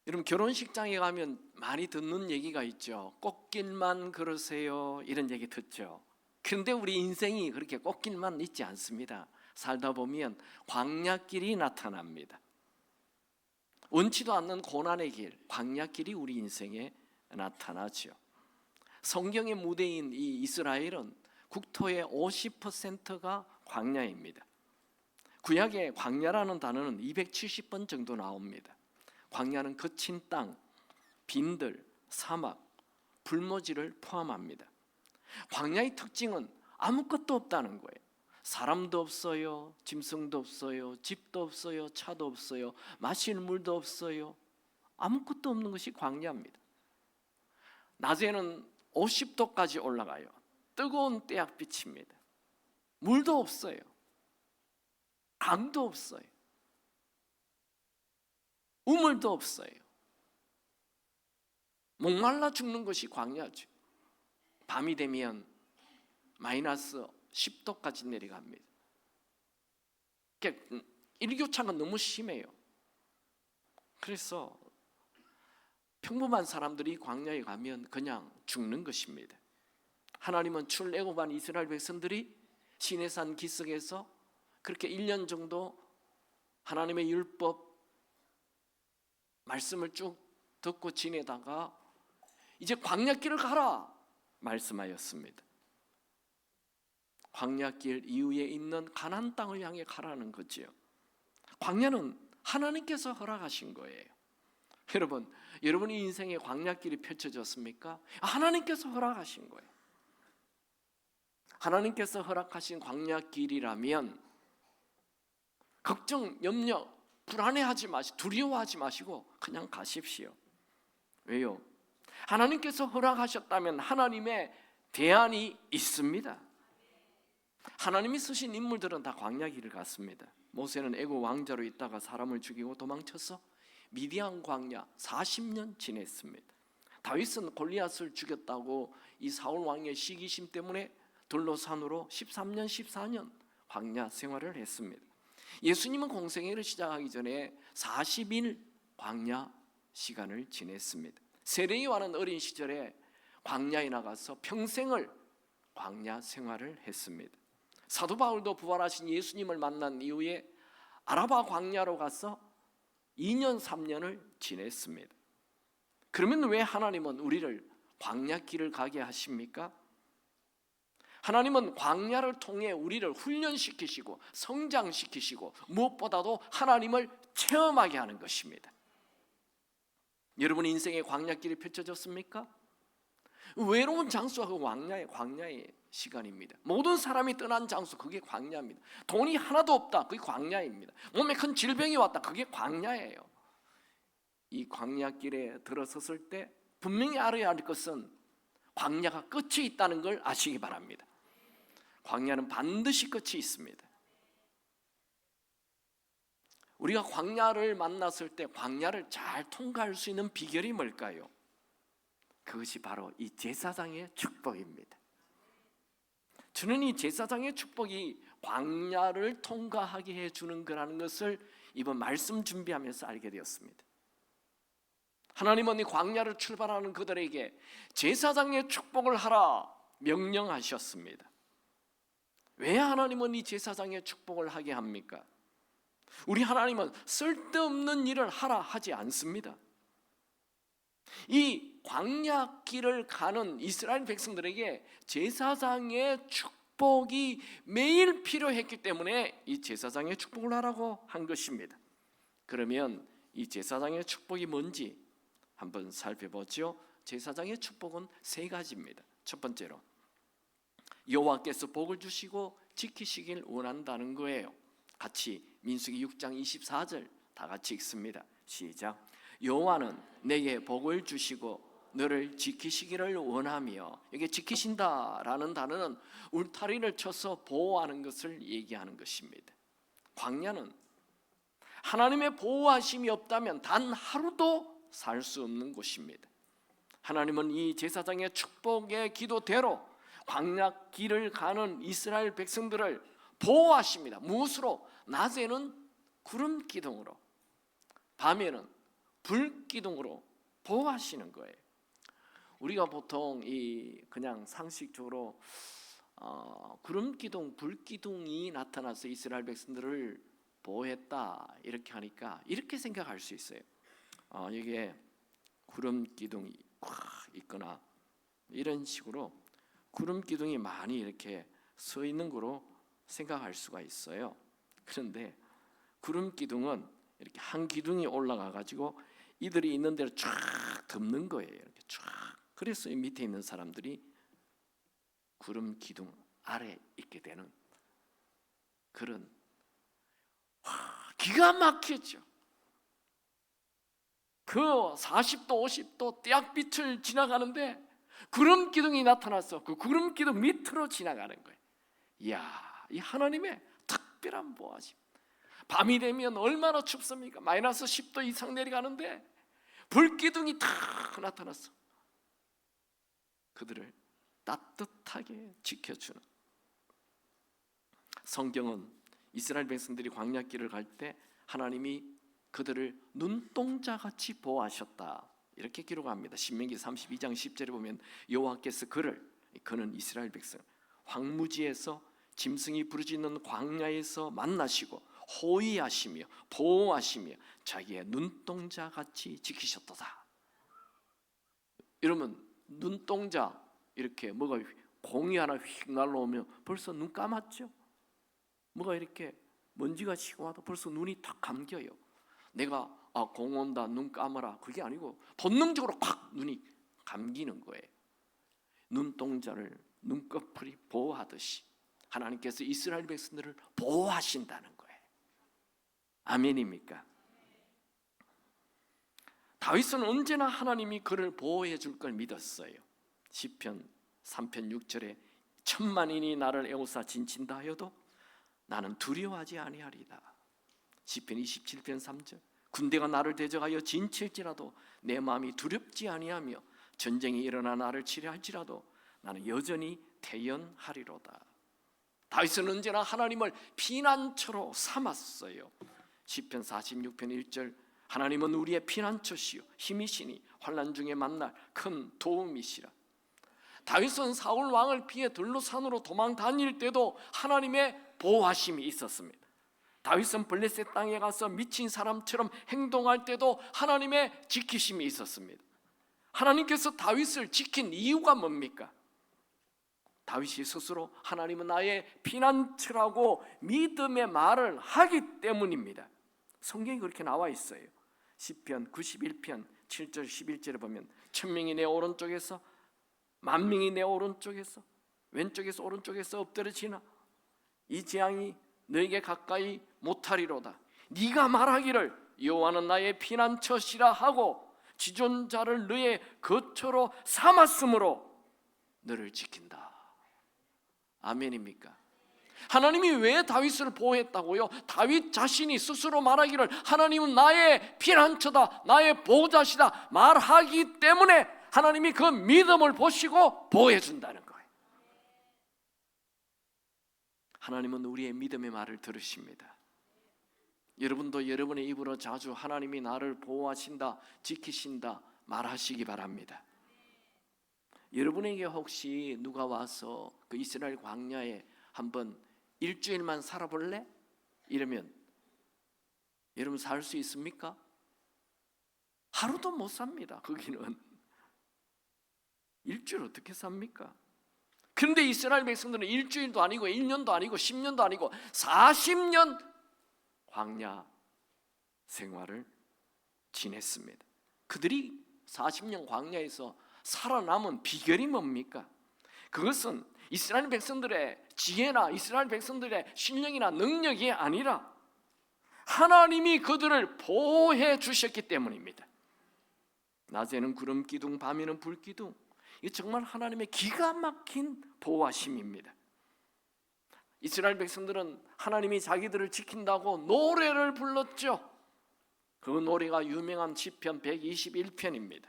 여러분, 결혼식장에 가면 많이 듣는 얘기가 있죠. 꽃길만 걸으세요, 이런 얘기 듣죠. 그런데 우리 인생이 그렇게 꽃길만 있지 않습니다. 살다 보면 광야길이 나타납니다. 원치도 않는 고난의 길, 광야길이 우리 인생에 나타나죠. 성경의 무대인 이 이스라엘은 국토의 50%가 광야입니다. 구약에 광야라는 단어는 270번 정도 나옵니다. 광야는 거친 땅, 빈들, 사막, 불모지를 포함합니다. 광야의 특징은 아무것도 없다는 거예요. 사람도 없어요, 짐승도 없어요, 집도 없어요, 차도 없어요, 마실 물도 없어요. 아무것도 없는 것이 광야입니다. 낮에는 50도까지 올라가요. 뜨거운 태양빛입니다. 물도 없어요. 강도 없어요. 우물도 없어요. 목말라 죽는 것이 광야죠. 밤이 되면 마이너스 10도까지 내려갑니다. 일교차가 너무 심해요. 그래서 평범한 사람들이 광야에 가면 그냥 죽는 것입니다. 하나님은 출애굽한 이스라엘 백성들이 시내산 기슭에서 그렇게 1년 정도 하나님의 율법 말씀을 쭉 듣고 지내다가 이제 광야길을 가라 말씀하였습니다. 광야길 이후에 있는 가나안 땅을 향해 가라는 거지요. 광야는 하나님께서 허락하신 거예요. 여러분, 여러분의 인생에 광야길이 펼쳐졌습니까? 하나님께서 허락하신 거예요. 하나님께서 허락하신 광야길이라면 걱정, 염려, 불안해하지 마시고 두려워하지 마시고 그냥 가십시오. 왜요? 하나님께서 허락하셨다면 하나님의 대안이 있습니다. 하나님이 쓰신 인물들은 다 광야길을 갔습니다. 모세는 애굽 왕자로 있다가 사람을 죽이고 도망쳐서 미디안 광야 40년 지냈습니다. 다윗은 골리앗을 죽였다고 이 사울 왕의 시기심 때문에 둘러산으로 13년 14년 광야 생활을 했습니다. 예수님은 공생애를 시작하기 전에 40일 광야 시간을 지냈습니다. 세례요한은 어린 시절에 광야에 나가서 평생을 광야 생활을 했습니다. 사도 바울도 부활하신 예수님을 만난 이후에 아라바 광야로 가서 2년 3년을 지냈습니다. 그러면 왜 하나님은 우리를 광야길을 가게 하십니까? 하나님은 광야를 통해 우리를 훈련시키시고 성장시키시고 무엇보다도 하나님을 체험하게 하는 것입니다. 여러분의 인생에 광야길이 펼쳐졌습니까? 외로운 장소가 그 광야의 시간입니다. 모든 사람이 떠난 장소, 그게 광야입니다. 돈이 하나도 없다, 그게 광야입니다. 몸에 큰 질병이 왔다, 그게 광야예요. 이 광야길에 들어섰을 때 분명히 알아야 할 것은 광야가 끝이 있다는 걸 아시기 바랍니다. 광야는 반드시 끝이 있습니다. 우리가 광야를 만났을 때 광야를 잘 통과할 수 있는 비결이 뭘까요? 그것이 바로 이 제사장의 축복입니다. 저는 이 제사장의 축복이 광야를 통과하게 해주는 거라는 것을 이번 말씀 준비하면서 알게 되었습니다. 하나님은 이 광야를 출발하는 그들에게 제사장의 축복을 하라 명령하셨습니다. 왜 하나님은 이 제사장의 축복을 하게 합니까? 우리 하나님은 쓸데없는 일을 하라 하지 않습니다. 이 광야길을 가는 이스라엘 백성들에게 제사장의 축복이 매일 필요했기 때문에 이 제사장의 축복을 하라고 한 것입니다. 그러면 이 제사장의 축복이 뭔지 한번 살펴보죠. 제사장의 축복은 세 가지입니다. 첫 번째로 여호와께서 복을 주시고 지키시길 원한다는 거예요. 같이 민수기 6장 24절 다 같이 읽습니다. 시작. 여호와는 내게 복을 주시고 너를 지키시기를 원하며, 이게 지키신다라는 단어는 울타리를 쳐서 보호하는 것을 얘기하는 것입니다. 광야는 하나님의 보호하심이 없다면 단 하루도 살 수 없는 곳입니다. 하나님은 이 제사장의 축복의 기도대로 광야 길을 가는 이스라엘 백성들을 보호하십니다. 무엇으로? 낮에는 구름 기둥으로, 밤에는 불기둥으로 보호하시는 거예요. 우리가 보통 그냥 상식적으로 구름기둥, 불기둥이 나타나서 이스라엘 백성들을 보호했다 이렇게 하니까 이렇게 생각할 수 있어요. 이게 구름기둥이 있거나 이런 식으로 구름기둥이 많이 이렇게 서 있는 거로 생각할 수가 있어요. 그런데 구름기둥은 이렇게 한 기둥이 올라가 가지고 이들이 있는 데를 쫙 덮는 거예요. 이렇게 쫙. 그래서 이 밑에 있는 사람들이 구름기둥 아래 있게 되는 그런 기가 막히죠. 그 40도 50도 떼약빛을 지나가는데 구름기둥이 나타나서 그 구름기둥 밑으로 지나가는 거예요. 이야, 이 하나님의 특별한 보호하심. 밤이 되면 얼마나 춥습니까? 마이너스 10도 이상 내려가는데 불기둥이 탁 나타났어. 그들을 따뜻하게 지켜주는. 성경은 이스라엘 백성들이 광야길을 갈 때 하나님이 그들을 눈동자같이 보호하셨다 이렇게 기록합니다. 신명기 32장 10절에 보면 여호와께서 그는 이스라엘 백성 황무지에서 짐승이 부르짖는 광야에서 만나시고 호위하시며 보호하시며 자기의 눈동자같이 지키셨도다. 이러면 눈동자 이렇게 뭐가 공이 하나 휙 날라오면 벌써 눈 감았죠. 뭐가 이렇게 먼지가 치고 와도 벌써 눈이 탁 감겨요. 내가 공 온다 눈 감아라 그게 아니고 본능적으로 확 눈이 감기는 거예요. 눈동자를 눈꺼풀이 보호하듯이 하나님께서 이스라엘 백성들을 보호하신다는 거예요. 아멘입니까? 다윗은 언제나 하나님이 그를 보호해 줄 걸 믿었어요. 시편 3편 6절에 천만인이 나를 에워싸 진친다 하여도 나는 두려워하지 아니하리다. 시편 27편 3절 군대가 나를 대적하여 진칠지라도 내 마음이 두렵지 아니하며 전쟁이 일어나 나를 치려할지라도 나는 여전히 태연하리로다. 다윗은 언제나 하나님을 피난처로 삼았어요. 시편 46편 1절 하나님은 우리의 피난처시요 힘이시니 환난 중에 만날 큰 도움이시라. 다윗은 사울 왕을 피해 들로산으로 도망 다닐 때도 하나님의 보호하심이 있었습니다. 다윗은 블레셋 땅에 가서 미친 사람처럼 행동할 때도 하나님의 지키심이 있었습니다. 하나님께서 다윗을 지킨 이유가 뭡니까? 다윗이 스스로 하나님은 나의 피난처라고 믿음의 말을 하기 때문입니다. 성경이 그렇게 나와 있어요. 시편 91편 7절 11절에 보면 천명이 내 오른쪽에서 만명이 내 오른쪽에서 왼쪽에서 오른쪽에서 엎드러지나 이 재앙이 너에게 가까이 못하리로다. 네가 말하기를 여호와는 나의 피난처시라 하고 지존자를 너의 거처로 삼았으므로 너를 지킨다. 아멘입니까? 하나님이 왜 다윗을 보호했다고요? 다윗 자신이 스스로 말하기를 하나님은 나의 피난처다 나의 보호자시다 말하기 때문에 하나님이 그 믿음을 보시고 보호해 준다는 거예요. 하나님은 우리의 믿음의 말을 들으십니다. 여러분도 여러분의 입으로 자주 하나님이 나를 보호하신다 지키신다 말하시기 바랍니다. 여러분에게 혹시 누가 와서 그 이스라엘 광야에 한번 일주일만 살아볼래? 이러면 여러분 살 수 있습니까? 하루도 못 삽니다. 거기는 일주일 어떻게 삽니까? 그런데 이스라엘 백성들은 일주일도 아니고 1년도 아니고 10년도 아니고 40년 광야 생활을 지냈습니다. 그들이 40년 광야에서 살아남은 비결이 뭡니까? 그것은 이스라엘 백성들의 지혜나 이스라엘 백성들의 실력이나 능력이 아니라 하나님이 그들을 보호해 주셨기 때문입니다. 낮에는 구름 기둥, 밤에는 불 기둥. 이 정말 하나님의 기가 막힌 보호하심입니다. 이스라엘 백성들은 하나님이 자기들을 지킨다고 노래를 불렀죠. 그 노래가 유명한 시편 121편입니다.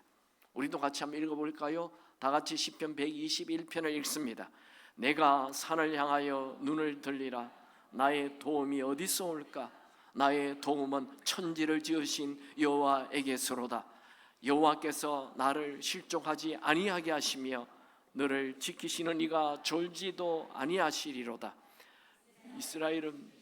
우리도 같이 한번 읽어볼까요? 다 같이 시편 121편을 읽습니다. 내가 산을 향하여 눈을 들리라. 나의 도움이 어디서 올까? 나의 도움은 천지를 지으신 여호와에게서로다. 여호와께서 나를 실족하지 아니하게 하시며 너를 지키시는 이가 졸지도 아니하시리로다. 이스라엘은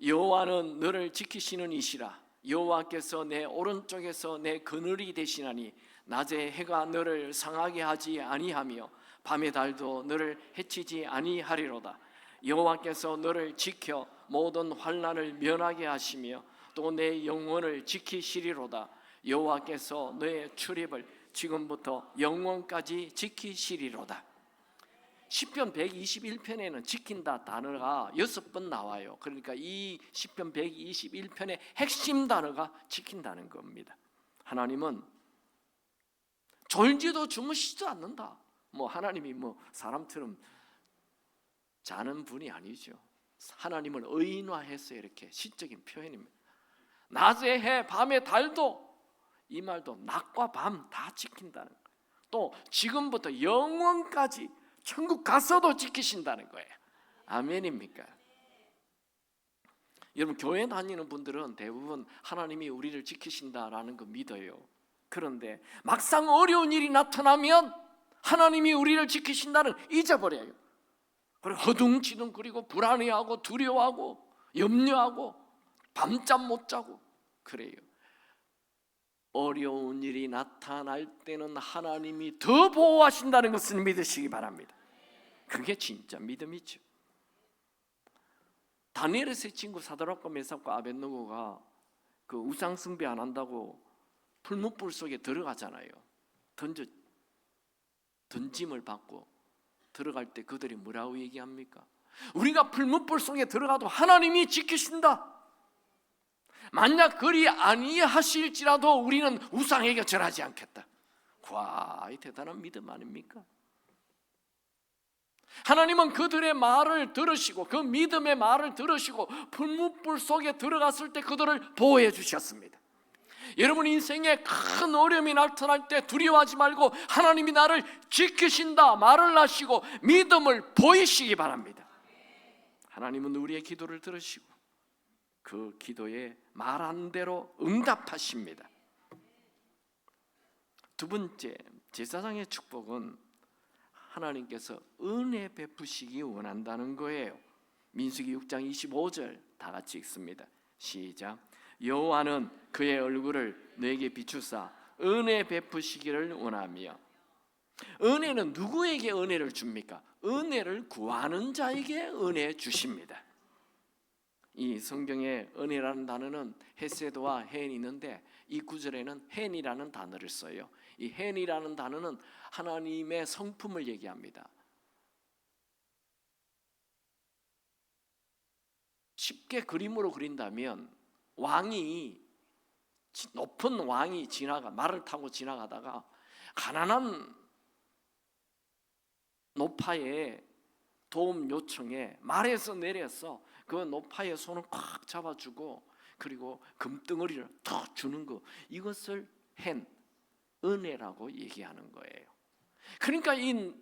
여호와는 너를 지키시는 이시라. 여호와께서 내 오른쪽에서 내 그늘이 되시나니 낮에 해가 너를 상하게 하지 아니하며 밤의 달도 너를 해치지 아니하리로다. 여호와께서 너를 지켜 모든 환난을 면하게 하시며 또 내 영혼을 지키시리로다. 여호와께서 너의 출입을 지금부터 영원까지 지키시리로다. 시편 121편에는 지킨다 단어가 6번 나와요. 그러니까 이 시편 121편의 핵심 단어가 지킨다는 겁니다. 하나님은 졸지도 주무시지도 않는다. 하나님이 사람처럼 자는 분이 아니죠. 하나님을 의인화해서 이렇게 시적인 표현입니다. 낮에 해 밤에 달도, 이 말도 낮과 밤 다 지킨다는 거예요. 또 지금부터 영원까지 천국 가서도 지키신다는 거예요. 아멘입니까? 여러분, 교회 다니는 분들은 대부분 하나님이 우리를 지키신다라는 거 믿어요. 그런데 막상 어려운 일이 나타나면 하나님이 우리를 지키신다는 잊어버려요. 그리고 허둥지둥거리고 불안해하고 두려워하고 염려하고 밤잠 못 자고 그래요. 어려운 일이 나타날 때는 하나님이 더 보호하신다는 것을 믿으시기 바랍니다. 그게 진짜 믿음이죠. 다니엘의 세 친구 사드락과 메삭과 아벳느고가 그 우상 숭배 안 한다고 풀무불 속에 들어가잖아요. 던짐을 받고 들어갈 때 그들이 뭐라고 얘기합니까? 우리가 풀무불 속에 들어가도 하나님이 지키신다. 만약 그리 아니하실지라도 우리는 우상에게 절하지 않겠다. 와, 이 대단한 믿음 아닙니까? 하나님은 그들의 말을 들으시고 그 믿음의 말을 들으시고 풀무불 속에 들어갔을 때 그들을 보호해 주셨습니다. 여러분 인생에 큰 어려움이 나타날 때 두려워하지 말고 하나님이 나를 지키신다 말을 하시고 믿음을 보이시기 바랍니다. 하나님은 우리의 기도를 들으시고 그 기도에 말한 대로 응답하십니다. 두 번째, 제사장의 축복은 하나님께서 은혜 베푸시기 원한다는 거예요. 민수기 6장 25절 다 같이 읽습니다. 시작. 여호와는 그의 얼굴을 너에게 비추사 은혜 베푸시기를 원하며. 은혜는 누구에게 은혜를 줍니까? 은혜를 구하는 자에게 은혜 주십니다. 이 성경에 은혜라는 단어는 헤세드와 헨이 있는데 이 구절에는 헨이라는 단어를 써요. 이 헨이라는 단어는 하나님의 성품을 얘기합니다. 쉽게 그림으로 그린다면 높은 왕이 말을 타고 지나가다가 가난한 노파의 도움 요청에 말에서 내려서 그 노파의 손을 꽉 잡아주고 그리고 금덩어리를 탁 주는 거, 이것을 은혜라고 얘기하는 거예요. 그러니까 이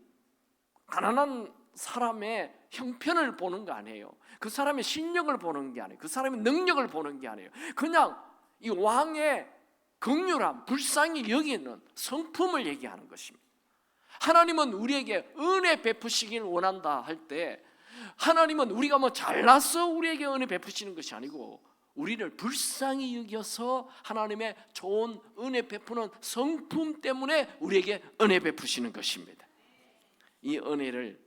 가난한 사람의 형편을 보는 거 아니에요. 그 사람의 신력을 보는 게 아니에요. 그 사람의 능력을 보는 게 아니에요. 그냥 이 왕의 긍휼함, 불쌍히 여기는 성품을 얘기하는 것입니다. 하나님은 우리에게 은혜 베푸시길 원한다 할 때 하나님은 우리가 잘나서 우리에게 은혜 베푸시는 것이 아니고 우리를 불쌍히 여겨서 하나님의 좋은 은혜 베푸는 성품 때문에 우리에게 은혜 베푸시는 것입니다. 이 은혜를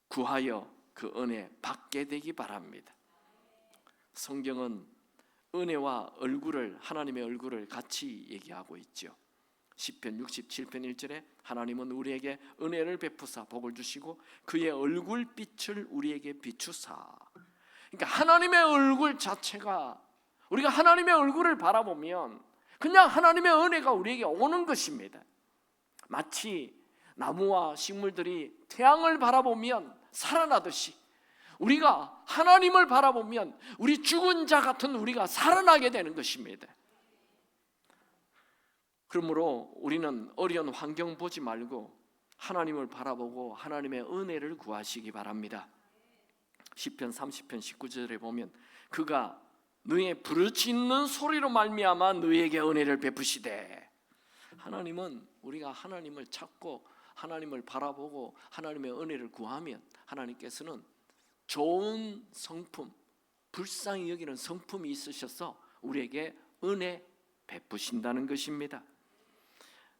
구하여 그 은혜 받게 되기 바랍니다. 성경은 은혜와 하나님의 얼굴을 같이 얘기하고 있죠. 시편 67편 1절에 하나님은 우리에게 은혜를 베푸사 복을 주시고 그의 얼굴빛을 우리에게 비추사. 그러니까 하나님의 얼굴 자체가, 우리가 하나님의 얼굴을 바라보면 그냥 하나님의 은혜가 우리에게 오는 것입니다. 마치 나무와 식물들이 태양을 바라보면 살아나듯이 우리가 하나님을 바라보면 우리 죽은 자 같은 우리가 살아나게 되는 것입니다. 그러므로 우리는 어려운 환경 보지 말고 하나님을 바라보고 하나님의 은혜를 구하시기 바랍니다. 시편 30편 19절에 보면 그가 너의 부르짖는 소리로 말미암아 너에게 은혜를 베푸시되. 하나님은 우리가 하나님을 찾고 하나님을 바라보고 하나님의 은혜를 구하면 하나님께서는 좋은 성품, 불쌍히 여기는 성품이 있으셔서 우리에게 은혜 베푸신다는 것입니다.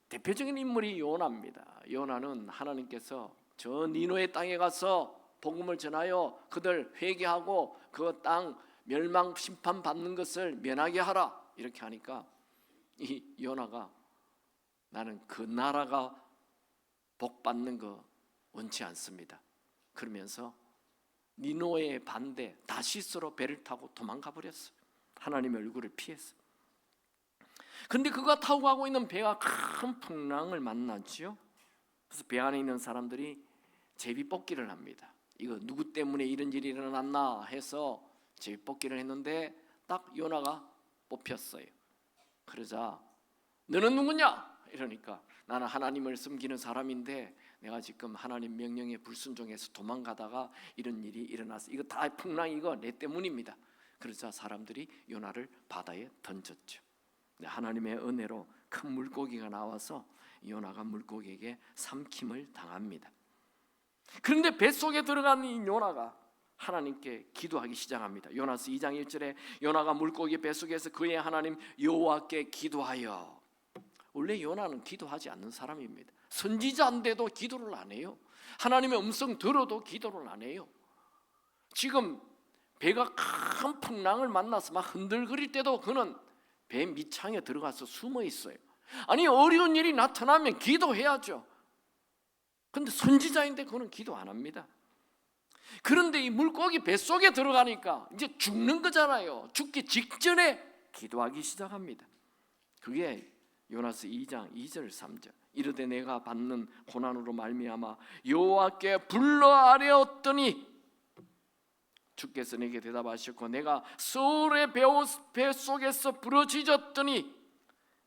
대표적인 인물이 요나입니다. 요나는 하나님께서 저 니느웨 땅에 가서 복음을 전하여 그들 회개하고 그 땅 멸망 심판 받는 것을 면하게 하라 이렇게 하니까 이 요나가 나는 그 나라가 복 받는 거 원치 않습니다. 그러면서 니느웨의 반대 다시스로 배를 타고 도망가 버렸어요. 하나님의 얼굴을 피했어요. 근데 그가 타고 가고 있는 배가 큰 풍랑을 만났죠. 그래서 배 안에 있는 사람들이 제비뽑기를 합니다. 이거 누구 때문에 이런 일이 일어났나 해서 제비뽑기를 했는데 딱 요나가 뽑혔어요. 그러자 너는 누구냐? 이러니까 나는 하나님을 섬기는 사람인데 내가 지금 하나님 명령에 불순종해서 도망가다가 이런 일이 일어났어. 이거 다 풍랑 이거 내 때문입니다. 그러자 사람들이 요나를 바다에 던졌죠. 하나님의 은혜로 큰 물고기가 나와서 요나가 물고기에게 삼킴을 당합니다. 그런데 뱃속에 들어간 이 요나가 하나님께 기도하기 시작합니다. 요나서 2장 1절에 요나가 물고기 뱃속에서 그의 하나님 여호와께 기도하여. 원래 요나는 기도하지 않는 사람입니다. 선지자인데도 기도를 안 해요. 하나님의 음성 들어도 기도를 안 해요. 지금 배가 큰 풍랑을 만나서 막 흔들거릴 때도 그는 배 밑창에 들어가서 숨어 있어요. 아니 어려운 일이 나타나면 기도해야죠. 근데 선지자인데 그는 기도 안 합니다. 그런데 이 물고기 뱃속에 들어가니까 이제 죽는 거잖아요. 죽기 직전에 기도하기 시작합니다. 그게 요나서 2장 2절 3절. 이르되 내가 받는 고난으로 말미암아 여호와께 불러 아뢰었더니 주께서 내게 대답하셨고 내가 소울의 뱃속에서 부러지졌더니.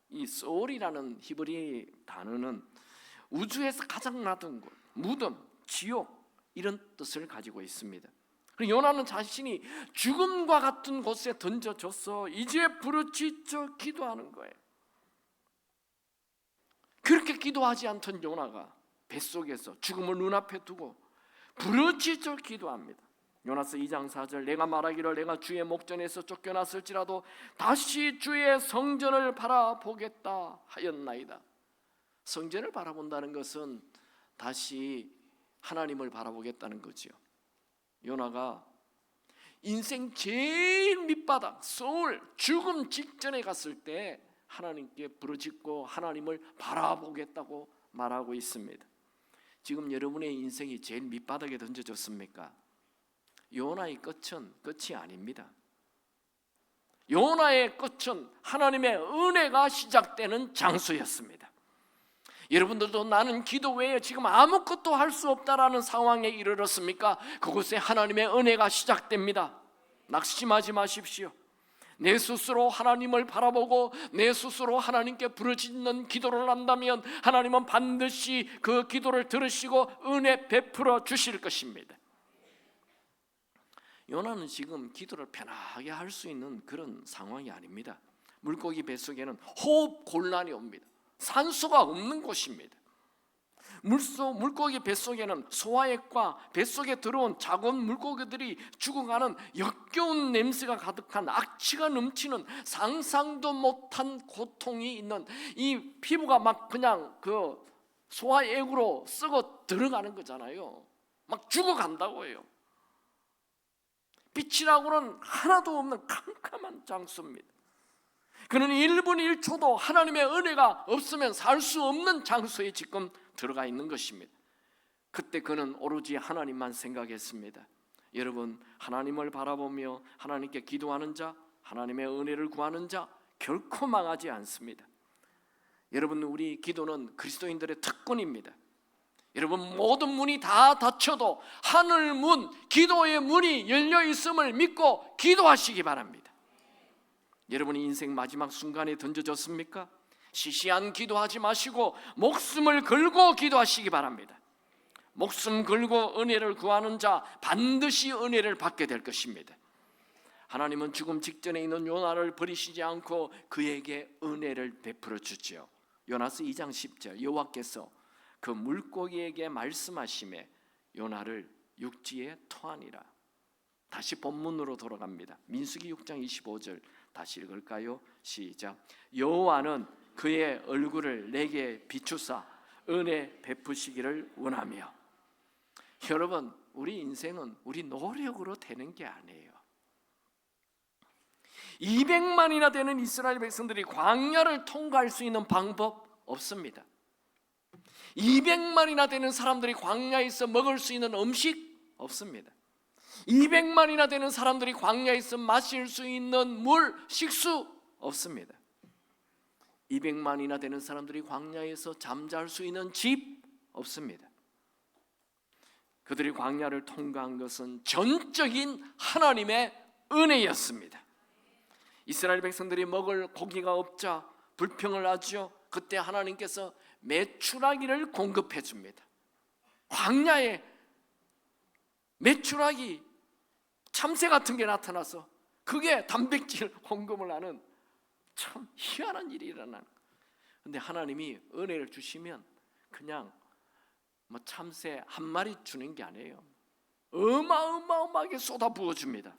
이 소울이라는 히브리 단어는 우주에서 가장 낮은 곳, 무덤, 지옥 이런 뜻을 가지고 있습니다. 그리고 요나는 자신이 죽음과 같은 곳에 던져져서 이제 부르짖어 기도하는 거예요. 그렇게 기도하지 않던 요나가 뱃속에서 죽음을 눈앞에 두고 부르짖어 기도합니다. 요나서 2장 4절 내가 말하기를 내가 주의 목전에서 쫓겨났을지라도 다시 주의 성전을 바라보겠다 하였나이다. 성전을 바라본다는 것은 다시 하나님을 바라보겠다는 거죠. 요나가 인생 제일 밑바닥 소울 죽음 직전에 갔을 때 하나님께 부르짖고 하나님을 바라보겠다고 말하고 있습니다. 지금 여러분의 인생이 제일 밑바닥에 던져졌습니까? 요나의 끝은 끝이 아닙니다. 요나의 끝은 하나님의 은혜가 시작되는 장소였습니다. 여러분들도 나는 기도 외에 지금 아무것도 할 수 없다라는 상황에 이르렀습니까? 그곳에 하나님의 은혜가 시작됩니다. 낙심하지 마십시오. 내 스스로 하나님을 바라보고 내 스스로 하나님께 부르짖는 기도를 한다면 하나님은 반드시 그 기도를 들으시고 은혜 베풀어 주실 것입니다. 요나는 지금 기도를 편하게 할 수 있는 그런 상황이 아닙니다. 물고기 뱃속에는 호흡 곤란이 옵니다. 산소가 없는 곳입니다. 물고기 뱃속에는 소화액과 뱃속에 들어온 작은 물고기들이 죽어가는 역겨운 냄새가 가득한 악취가 넘치는 상상도 못한 고통이 있는 이 피부가 막 그냥 그 소화액으로 썩어 들어가는 거잖아요. 막 죽어간다고 해요. 빛이라고는 하나도 없는 캄캄한 장소입니다. 그는 1분 1초도 하나님의 은혜가 없으면 살 수 없는 장소에 지금 들어가 있는 것입니다. 그때 그는 오로지 하나님만 생각했습니다. 여러분, 하나님을 바라보며 하나님께 기도하는 자, 하나님의 은혜를 구하는 자 결코 망하지 않습니다. 여러분, 우리 기도는 그리스도인들의 특권입니다. 여러분, 모든 문이 다 닫혀도 하늘 문, 기도의 문이 열려 있음을 믿고 기도하시기 바랍니다. 여러분이 인생 마지막 순간에 던져졌습니까? 시시한 기도하지 마시고 목숨을 걸고 기도하시기 바랍니다. 목숨 걸고 은혜를 구하는 자 반드시 은혜를 받게 될 것입니다. 하나님은 죽음 직전에 있는 요나를 버리시지 않고 그에게 은혜를 베풀어 주지요. 요나서 2장 10절 여호와께서 그 물고기에게 말씀하시매 요나를 육지에 토하니라. 다시 본문으로 돌아갑니다. 민수기 6장 25절 다시 읽을까요? 시작. 여호와는 그의 얼굴을 내게 비추사 은혜 베푸시기를 원하며. 여러분, 우리 인생은 우리 노력으로 되는 게 아니에요. 200만이나 되는 이스라엘 백성들이 광야를 통과할 수 있는 방법 없습니다. 200만이나 되는 사람들이 광야에서 먹을 수 있는 음식 없습니다. 200만이나 되는 사람들이 광야에서 마실 수 있는 물, 식수 없습니다. 200만이나 되는 사람들이 광야에서 잠잘 수 있는 집 없습니다. 그들이 광야를 통과한 것은 전적인 하나님의 은혜였습니다. 이스라엘 백성들이 먹을 고기가 없자 불평을 하죠. 그때 하나님께서 메추라기를 공급해 줍니다. 광야에 메추라기, 참새 같은 게 나타나서 그게 단백질 공급을 하는 참 희한한 일이 일어나는 거예요. 근데 하나님이 은혜를 주시면 그냥 뭐 참새 한 마리 주는 게 아니에요. 어마어마하게 쏟아 부어줍니다.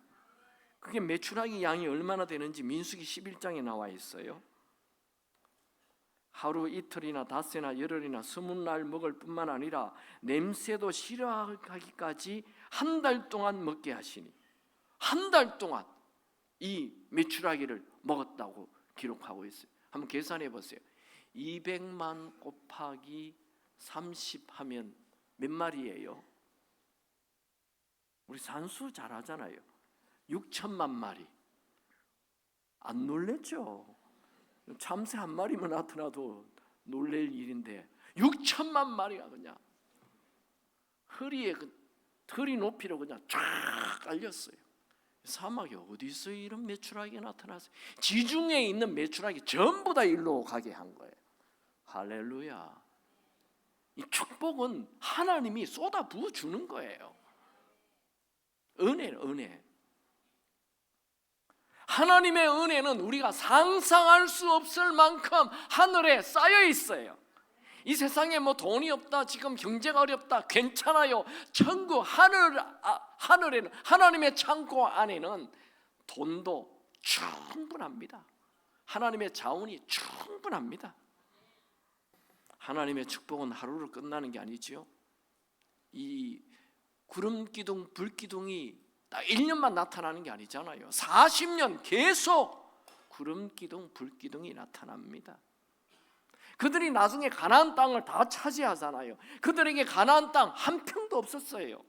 그게 메추라기 양이 얼마나 되는지 민수기 11장에 나와 있어요. 하루 이틀이나 닷새나 열흘이나 20날 먹을 뿐만 아니라 냄새도 싫어하기까지 한 달 동안 먹게 하시니, 한 달 동안 이 메추라기를 먹었다고 기록하고 있어요. 한번 계산해 보세요. 200만 곱하기 30 하면 몇 마리예요? 우리 산수 잘 하잖아요. 6천만 마리. 안 놀랬죠? 참새 한 마리만 나타나도 놀랄 일인데 6천만 마리가 그냥 허리 높이로 그냥 쫙 깔렸어요. 사막에 어디서 이런 메추라기가 나타났어요? 지중해에 있는 메추라기 전부 다 일로 가게 한 거예요. 할렐루야. 이 축복은 하나님이 쏟아 부어 주는 거예요. 은혜. 하나님의 은혜는 우리가 상상할 수 없을 만큼 하늘에 쌓여 있어요. 이 세상에 뭐 돈이 없다, 지금 경제가 어렵다, 괜찮아요. 천국 하늘에는, 하나님의 창고 안에는 돈도 충분합니다. 하나님의 자원이 충분합니다. 하나님의 축복은 하루로 끝나는 게 아니지요. 이 구름 기둥, 불 기둥이 딱 1년만 나타나는 게 아니잖아요. 40년 계속 구름 기둥, 불 기둥이 나타납니다. 그들이 나중에 가나안 땅을 다 차지하잖아요. 그들에게 가나안 땅 한 평도 없었어요.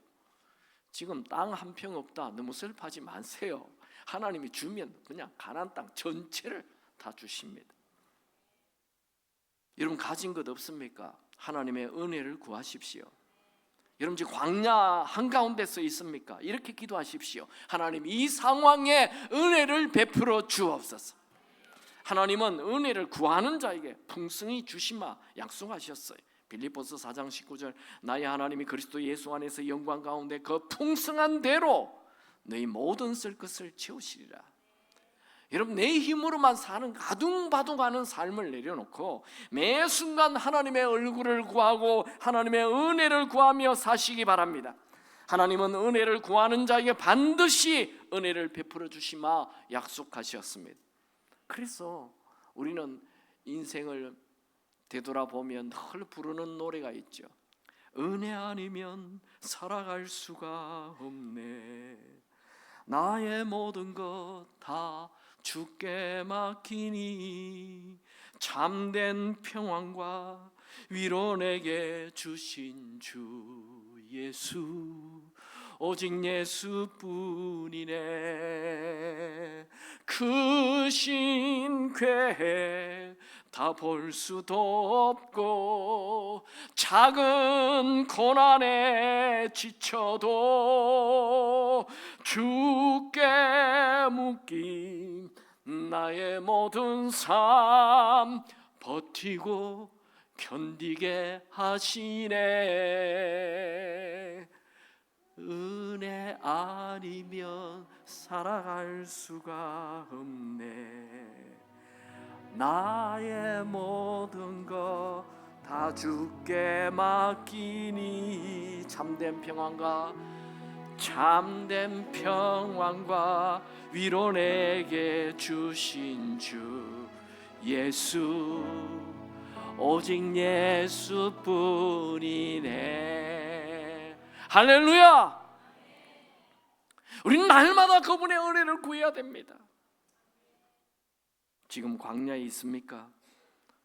지금 땅 한 평 없다, 너무 슬퍼하지 마세요. 하나님이 주면 그냥 가나안 땅 전체를 다 주십니다. 여러분 가진 것 없습니까? 하나님의 은혜를 구하십시오. 여러분 지금 광야 한가운데서 있습니까? 이렇게 기도하십시오. 하나님 이 상황에 은혜를 베풀어 주옵소서. 하나님은 은혜를 구하는 자에게 풍성히 주시마 약속하셨어요. 빌립보서 4장 19절 나의 하나님이 그리스도 예수 안에서 영광 가운데 그 풍성한 대로 너희 모든 쓸 것을 채우시리라. 여러분 내 힘으로만 사는 가둥바둥하는 삶을 내려놓고 매 순간 하나님의 얼굴을 구하고 하나님의 은혜를 구하며 사시기 바랍니다. 하나님은 은혜를 구하는 자에게 반드시 은혜를 베풀어 주시마 약속하셨습니다. 그래서 우리는 인생을 되돌아보면 늘 부르는 노래가 있죠. 은혜 아니면 살아갈 수가 없네. 나의 모든 것 다 주께 맡기니 참된 평안과 위로 내게 주신 주 예수 오직 예수뿐이네. 그 신궤 다 볼 수도 없고 작은 고난에 지쳐도 주께 묶인 나의 모든 삶 버티고 견디게 하시네. 은혜 아니면 살아갈 수가 없네. 나의 모든 것 다 주께 맡기니. 참된 평안과 위로 내게 주신 주 예수, 오직 예수뿐이네. 할렐루야. 우리는 날마다 그분의 은혜를 구해야 됩니다. 지금 광야에 있습니까?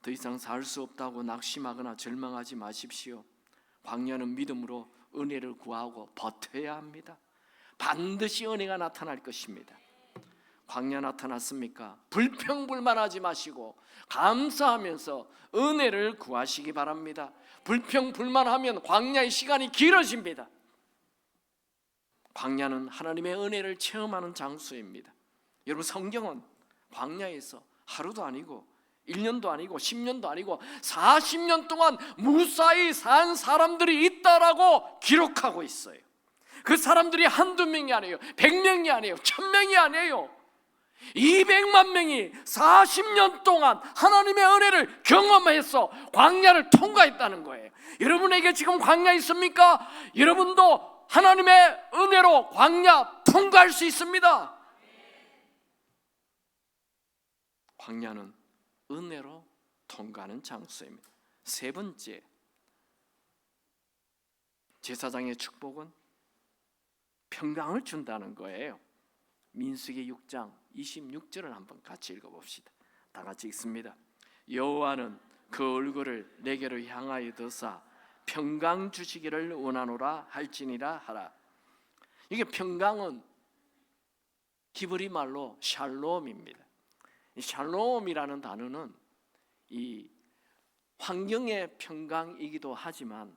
더 이상 살 수 없다고 낙심하거나 절망하지 마십시오. 광야는 믿음으로 은혜를 구하고 버텨야 합니다. 반드시 은혜가 나타날 것입니다. 광야 나타났습니까? 불평불만하지 마시고 감사하면서 은혜를 구하시기 바랍니다. 불평불만하면 광야의 시간이 길어집니다. 광야는 하나님의 은혜를 체험하는 장소입니다. 여러분, 성경은 광야에서 하루도 아니고 1년도 아니고 10년도 아니고 40년 동안 무사히 산 사람들이 있다라고 기록하고 있어요. 그 사람들이 한두 명이 아니에요. 100명이 아니에요. 1000명이 아니에요. 200만 명이 40년 동안 하나님의 은혜를 경험해서 광야를 통과했다는 거예요. 여러분에게 지금 광야 있습니까? 여러분도 하나님의 은혜로 광야 통과할 수 있습니다. 광야는 은혜로 통과하는 장소입니다. 세 번째, 제사장의 축복은 평강을 준다는 거예요. 민수기 6장 26절을 한번 같이 읽어봅시다. 다 같이 읽습니다. 여호와는 그 얼굴을 내게로 향하여 드사 평강 주시기를 원하노라 할지니라 하라. 이게 평강은 히브리 말로 샬롬입니다. 이 샬롬이라는 단어는 이 환경의 평강이기도 하지만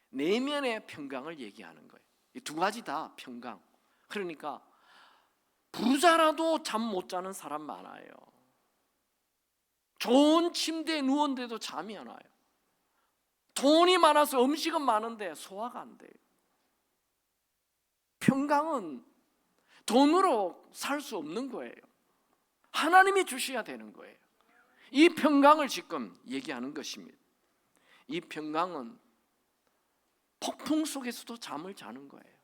내면의 평강을 얘기하는 거예요. 이 두 가지 다 평강. 그러니까 부자라도 잠 못 자는 사람 많아요. 좋은 침대에 누웠는데도 잠이 안 와요. 돈이 많아서 음식은 많은데 소화가 안 돼요. 평강은 돈으로 살 수 없는 거예요. 하나님이 주셔야 되는 거예요. 이 평강을 지금 얘기하는 것입니다. 이 평강은 폭풍 속에서도 잠을 자는 거예요.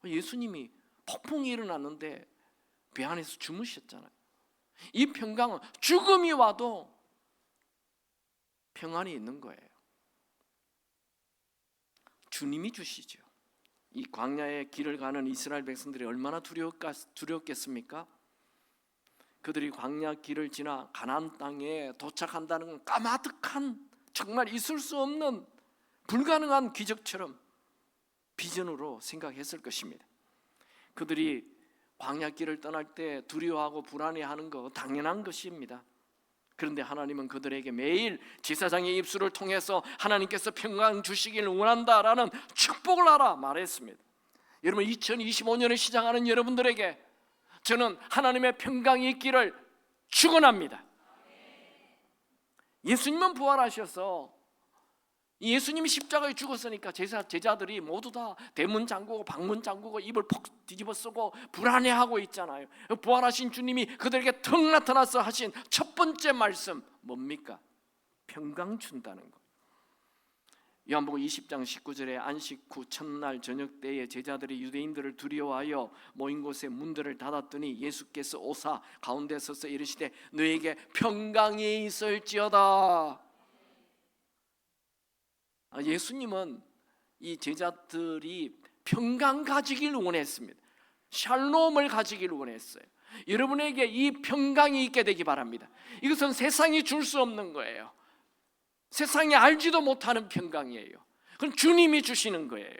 예수님이 폭풍이 일어났는데 배 안에서 주무셨잖아요. 이 평강은 죽음이 와도 평안이 있는 거예요. 주님이 주시죠. 이 광야의 길을 가는 이스라엘 백성들이 얼마나 두려웠겠습니까? 그들이 광야 길을 지나 가나안 땅에 도착한다는 건 까마득한, 정말 있을 수 없는 불가능한 기적처럼 비전으로 생각했을 것입니다. 그들이 광야 길을 떠날 때 두려워하고 불안해하는 거 당연한 것입니다. 그런데 하나님은 그들에게 매일 제사장의 입술을 통해서 하나님께서 평강 주시기를 원한다라는 축복을 하라 말했습니다. 여러분, 2025년을 시작하는 여러분들에게 저는 하나님의 평강이 있기를 축원합니다. 예수님은 부활하셔서 예수님이 십자가에 죽었으니까 제자들이 모두 다 대문 잠그고 방문 잠그고 입을 퍽 뒤집어 쓰고 불안해하고 있잖아요. 부활하신 주님이 그들에게 턱 나타나서 하신 첫 번째 말씀 뭡니까? 평강 준다는 거. 요한복음 20장 19절에 안식 후 첫날 저녁 때에 제자들이 유대인들을 두려워하여 모인 곳에 문들을 닫았더니 예수께서 오사 가운데 서서 이르시되 너에게 평강이 있을지어다. 예수님은 이 제자들이 평강 가지길 원했습니다. 샬롬을 가지길 원했어요. 여러분에게 이 평강이 있게 되기 바랍니다. 이것은 세상이 줄 수 없는 거예요. 세상이 알지도 못하는 평강이에요. 그건 주님이 주시는 거예요.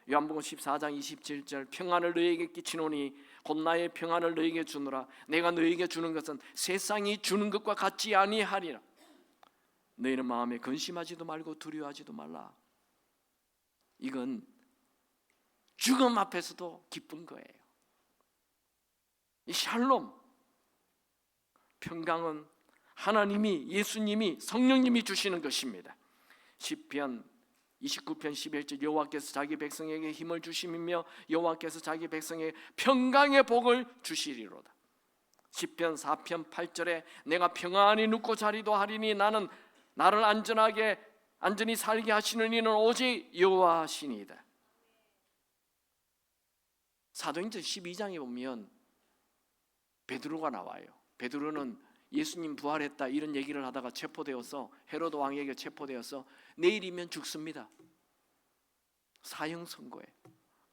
요한복음 14장 27절 평안을 너희에게 끼치노니 곧 나의 평안을 너희에게 주노라. 내가 너희에게 주는 것은 세상이 주는 것과 같지 아니하리라. 너희는 마음에 근심하지도 말고 두려워하지도 말라. 이건 죽음 앞에서도 기쁜 거예요. 이 샬롬, 평강은 하나님이, 예수님이, 성령님이 주시는 것입니다. 시편 29편 11절 여호와께서 자기 백성에게 힘을 주심이며 여호와께서 자기 백성에게 평강의 복을 주시리로다. 시편 4편 8절에 내가 평안히 눕고 자리도 하리니 나는 나를 안전히 살게 하시는 이는 오직 여호와시니이다. 사도행전 12장에 보면 베드로가 나와요. 베드로는 예수님 부활했다 이런 얘기를 하다가 체포되어서 헤로드 왕에게 체포되어서 내일이면 죽습니다. 사형 선고에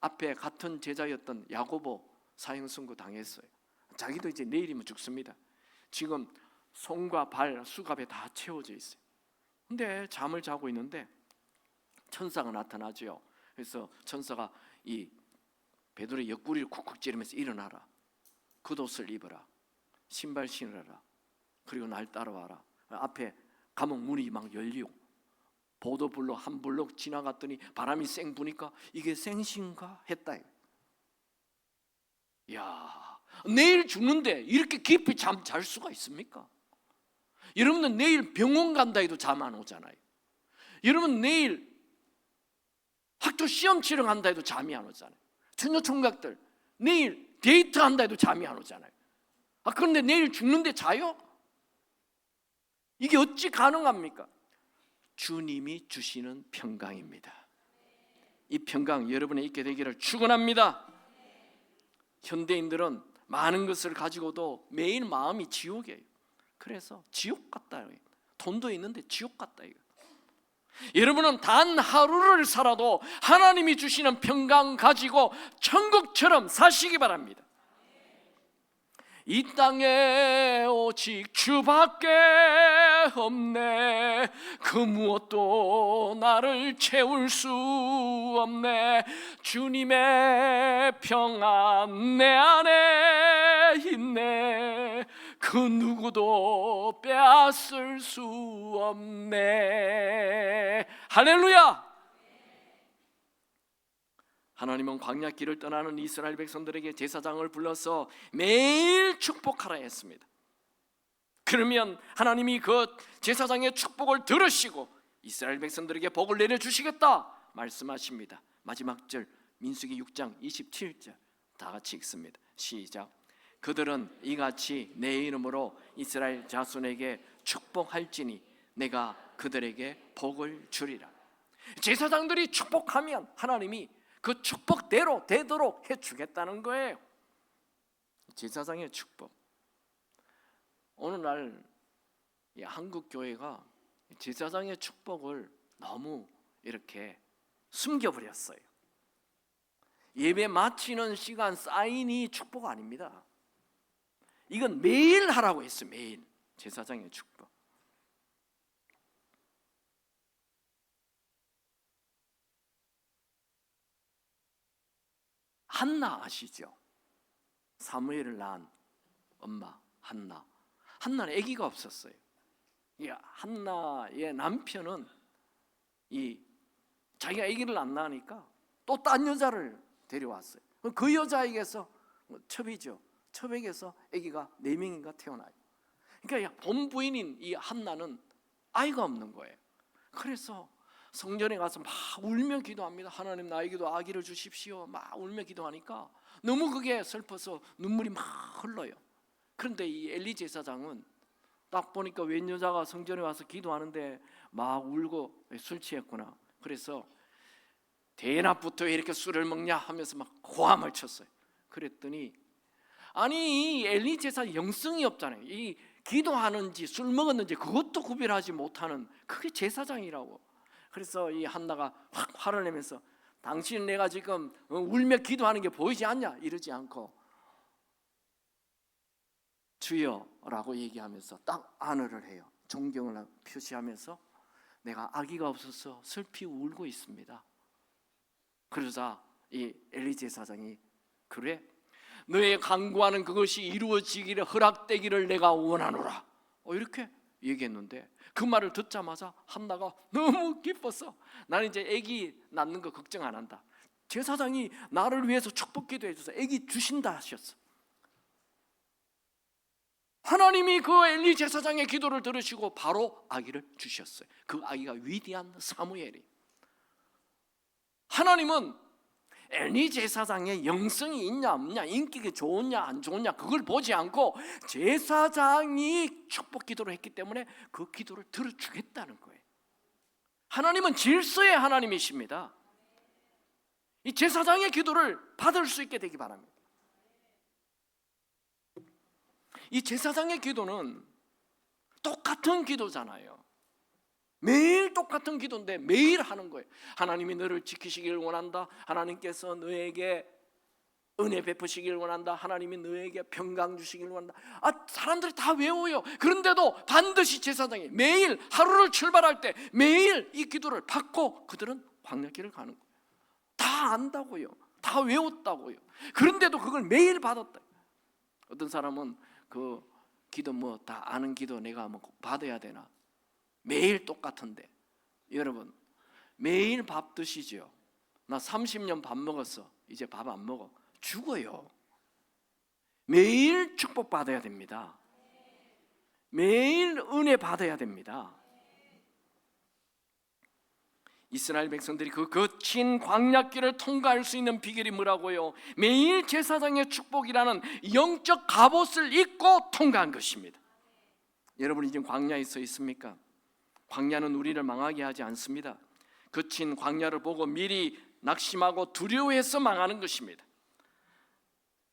앞에 같은 제자였던 야고보 사형 선고 당했어요. 자기도 이제 내일이면 죽습니다. 지금 손과 발 수갑에 다 채워져 있어요. 근데 잠을 자고 있는데 천사가 나타나죠. 그래서 천사가 이 베드로의 옆구리를 쿡쿡 찌르면서 일어나라, 겉옷을 입어라, 신발 신으라, 그리고 날 따라와라. 앞에 감옥 문이 막 열리고 보도블록 한 블록 지나갔더니 바람이 쌩 부니까 이게 생신가 했다. 야, 내일 죽는데 이렇게 깊이 잠 잘 수가 있습니까? 여러분은 내일 병원 간다 해도 잠 안 오잖아요. 여러분 내일 학교 시험 치러 간다 해도 잠이 안 오잖아요. 처녀 총각들 내일 데이트 한다 해도 잠이 안 오잖아요. 그런데 내일 죽는데 자요? 이게 어찌 가능합니까? 주님이 주시는 평강입니다. 이 평강 여러분에 있게 되기를 축원합니다. 현대인들은 많은 것을 가지고도 매일 마음이 지옥이에요. 그래서 지옥 같다. 돈도 있는데 지옥 같다. 여러분은 단 하루를 살아도 하나님이 주시는 평강 가지고 천국처럼 사시기 바랍니다. 이 땅에 오직 주밖에 없네. 그 무엇도 나를 채울 수 없네. 주님의 평안 내 안에 있네. 그 누구도 빼앗을 수 없네. 할렐루야. 하나님은 광야길을 떠나는 이스라엘 백성들에게 제사장을 불러서 매일 축복하라 했습니다. 그러면 하나님이 그 제사장의 축복을 들으시고 이스라엘 백성들에게 복을 내려주시겠다 말씀하십니다. 마지막 절 민수기 6장 27절 다 같이 읽습니다. 시작. 그들은 이같이 내 이름으로 이스라엘 자손에게 축복할지니 내가 그들에게 복을 주리라. 제사장들이 축복하면 하나님이 그 축복대로 되도록 해주겠다는 거예요. 제사장의 축복. 오늘날 한국 교회가 제사장의 축복을 너무 이렇게 숨겨버렸어요. 예배 마치는 시간 사인이 축복 아닙니다. 이건 매일 하라고 했어요. 매일 제사장의 축복. 한나 아시죠? 사무엘을 낳은 엄마 한나. 한나는 아기가 없었어요. 이 한나의 남편은 자기가 아기를 안 낳으니까 또 딴 여자를 데려왔어요. 그 여자에게서 첩이죠. 첩에게서 아기가 4명인가 태어나요. 그러니까 본부인인 이 한나는 아이가 없는 거예요. 그래서 성전에 가서 막 울며 기도합니다. 하나님 나에게도 아기를 주십시오. 막 울며 기도하니까 너무 그게 슬퍼서 눈물이 막 흘러요. 그런데 이 엘리 제사장은 딱 보니까 웬 여자가 성전에 와서 기도하는데 막 울고 술 취했구나. 그래서 대낮부터 이렇게 술을 먹냐 하면서 막 고함을 쳤어요. 그랬더니 아니 이 엘리 제사장 영성이 없잖아요. 이 기도하는지 술 먹었는지 그것도 구별하지 못하는 그게 제사장이라고. 그래서 이 한나가 확 화를 내면서 당신 내가 지금 울며 기도하는 게 보이지 않냐 이러지 않고 주여라고 얘기하면서 딱 안어를 해요. 존경을 표시하면서 내가 아기가 없어서 슬피 울고 있습니다. 그러자 이 엘리 제사장이 그래 너의 간구하는 그것이 이루어지기를 허락되기를 내가 원하노라 이렇게 얘기했는데 그 말을 듣자마자 한나가 너무 기뻤어. 나는 이제 아기 낳는 거 걱정 안 한다. 제사장이 나를 위해서 축복 기도해 줘서 아기 주신다 하셨어. 하나님이 그 엘리 제사장의 기도를 들으시고 바로 아기를 주셨어요. 그 아기가 위대한 사무엘이. 하나님은 엘리 제사장의 영성이 있냐 없냐, 인기가 좋으냐 안 좋으냐 그걸 보지 않고 제사장이 축복 기도를 했기 때문에 그 기도를 들어주겠다는 거예요. 하나님은 질서의 하나님이십니다. 이 제사장의 기도를 받을 수 있게 되기 바랍니다. 이 제사장의 기도는 똑같은 기도잖아요. 매일 똑같은 기도인데 매일 하는 거예요. 하나님이 너를 지키시기를 원한다. 하나님께서 너에게 은혜 베푸시기를 원한다. 하나님이 너에게 평강 주시기를 원한다. 사람들이 다 외워요. 그런데도 반드시 제사장이 매일 하루를 출발할 때 매일 이 기도를 받고 그들은 광야길을 가는 거예요. 다 안다고요. 다 외웠다고요. 그런데도 그걸 매일 받았다. 어떤 사람은 그 기도 뭐 다 아는 기도 내가 뭐 꼭 받아야 되나? 매일 똑같은데. 여러분 매일 밥 드시죠? 나 30년 밥 먹었어. 이제 밥 안 먹어. 죽어요. 매일 축복 받아야 됩니다. 매일 은혜 받아야 됩니다. 이스라엘 백성들이 그 거친 광야길을 통과할 수 있는 비결이 뭐라고요? 매일 제사장의 축복이라는 영적 갑옷을 입고 통과한 것입니다. 여러분이 지금 광야에 서 있습니까? 광야는 우리를 망하게 하지 않습니다. 거친 광야를 보고 미리 낙심하고 두려워해서 망하는 것입니다.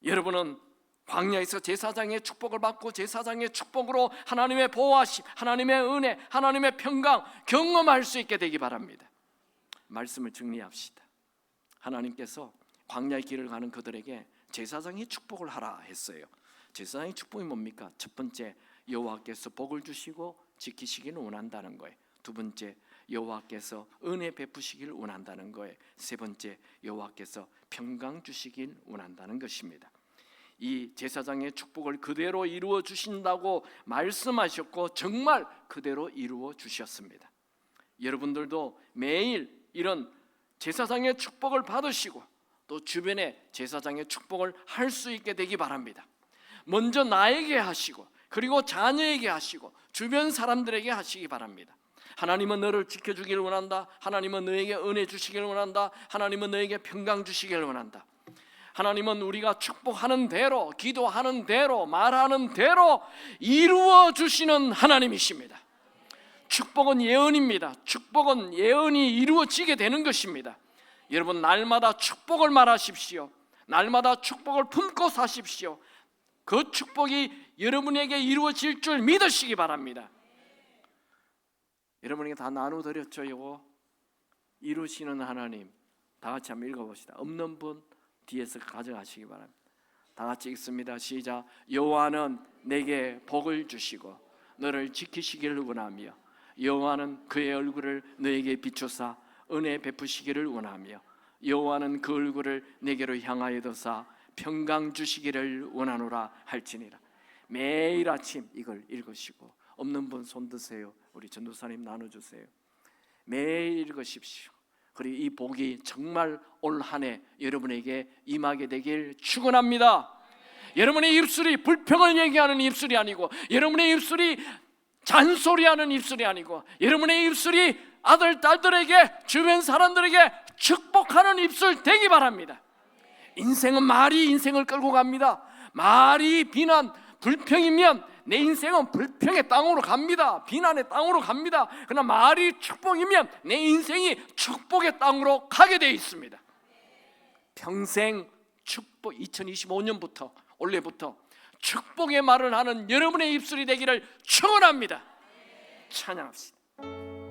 여러분은 광야에서 제사장의 축복을 받고 제사장의 축복으로 하나님의 보호하심, 하나님의 은혜, 하나님의 평강 경험할 수 있게 되기 바랍니다. 말씀을 정리합시다. 하나님께서 광야의 길을 가는 그들에게 제사장의 축복을 하라 했어요. 제사장의 축복이 뭡니까? 첫 번째, 여호와께서 복을 주시고 지키시기를 원한다는 거예요. 두 번째, 여호와께서 은혜 베푸시기를 원한다는 거예요. 세 번째, 여호와께서 평강 주시길 원한다는 것입니다. 이 제사장의 축복을 그대로 이루어 주신다고 말씀하셨고 정말 그대로 이루어 주셨습니다. 여러분들도 매일 이런 제사장의 축복을 받으시고 또 주변에 제사장의 축복을 할 수 있게 되기 바랍니다. 먼저 나에게 하시고 그리고 자녀에게 하시고 주변 사람들에게 하시기 바랍니다. 하나님은 너를 지켜주기를 원한다. 하나님은 너에게 은혜 주시기를 원한다. 하나님은 너에게 평강 주시기를 원한다. 하나님은 우리가 축복하는 대로, 기도하는 대로, 말하는 대로 이루어 주시는 하나님이십니다. 축복은 예언입니다. 축복은 예언이 이루어지게 되는 것입니다. 여러분 날마다 축복을 말하십시오. 날마다 축복을 품고 사십시오. 그 축복이 여러분에게 이루어질 줄 믿으시기 바랍니다. 여러분에게 다 나눠드렸죠. 이거 이루시는 하나님. 다 같이 한번 읽어봅시다. 없는 분 뒤에서 가져가시기 바랍니다. 다 같이 읽습니다. 시작. 여호와는 내게 복을 주시고 너를 지키시기를 원하며 여호와는 그의 얼굴을 너에게 비추사 은혜 베푸시기를 원하며 여호와는 그 얼굴을 내게로 향하여 두사 평강 주시기를 원하노라 할지니라. 매일 아침 이걸 읽으시고 없는 분 손 드세요. 우리 전도사님 나눠주세요. 매일 읽으십시오. 그리고 이 복이 정말 올 한 해 여러분에게 임하게 되길 축원합니다. 여러분의 입술이 불평을 얘기하는 입술이 아니고 여러분의 입술이 잔소리하는 입술이 아니고 여러분의 입술이 아들, 딸들에게 주변 사람들에게 축복하는 입술 되기 바랍니다. 인생은 말이 인생을 끌고 갑니다. 말이 비난, 불평이면 내 인생은 불평의 땅으로 갑니다. 비난의 땅으로 갑니다. 그러나 말이 축복이면 내 인생이 축복의 땅으로 가게 되어 있습니다. 평생 축복, 2025년부터 올해부터 축복의 말을 하는 여러분의 입술이 되기를 축원합니다. 찬양합시다.